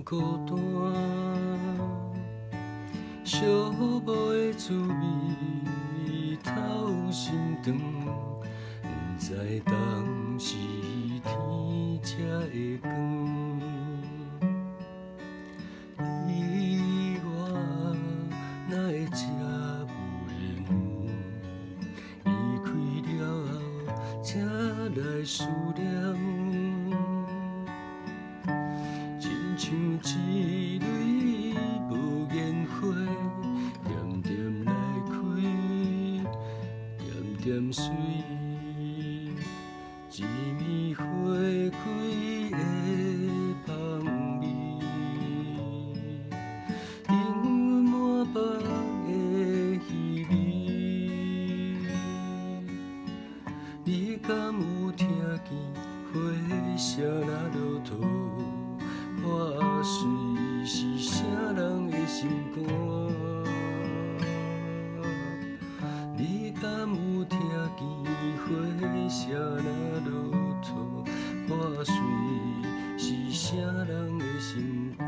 孤单，寂寞的滋味透心肠，不知当时天才会光。你我哪会这袂远？离开了后，才来思念。像一蕊无言花，点点来开，点点水，一暝花开的香味，永远满腹的虚伪。你敢有听见花声若落土？破碎是啥人的心肝？你敢有听见花声若落土？破碎是啥人的心肝？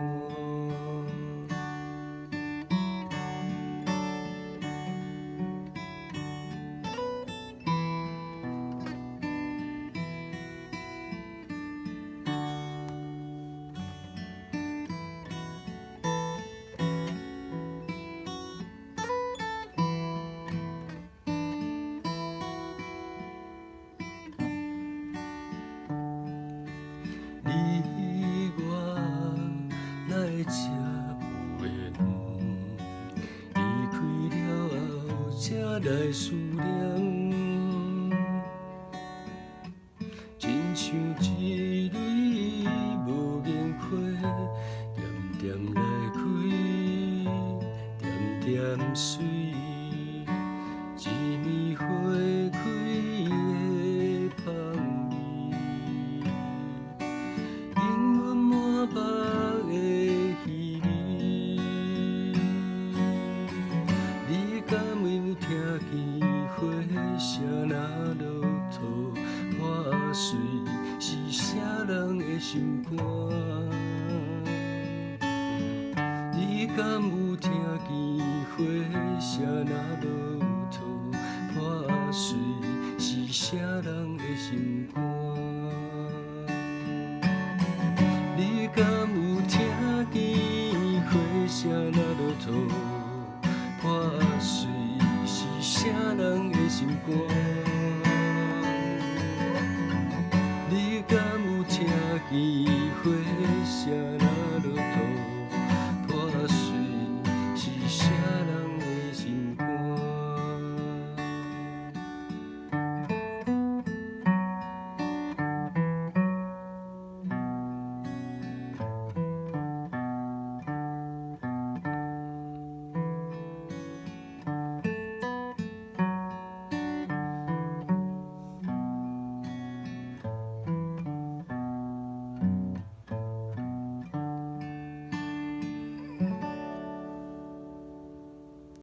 你我哪会这袂远？离开了后，才来思念。亲像一蕊无言花，点点来开，点点水，一暝花开的香味。永远满腹的虚伪，你敢有听见花声若落土？破碎是啥人的心肝？你敢有听见花声若落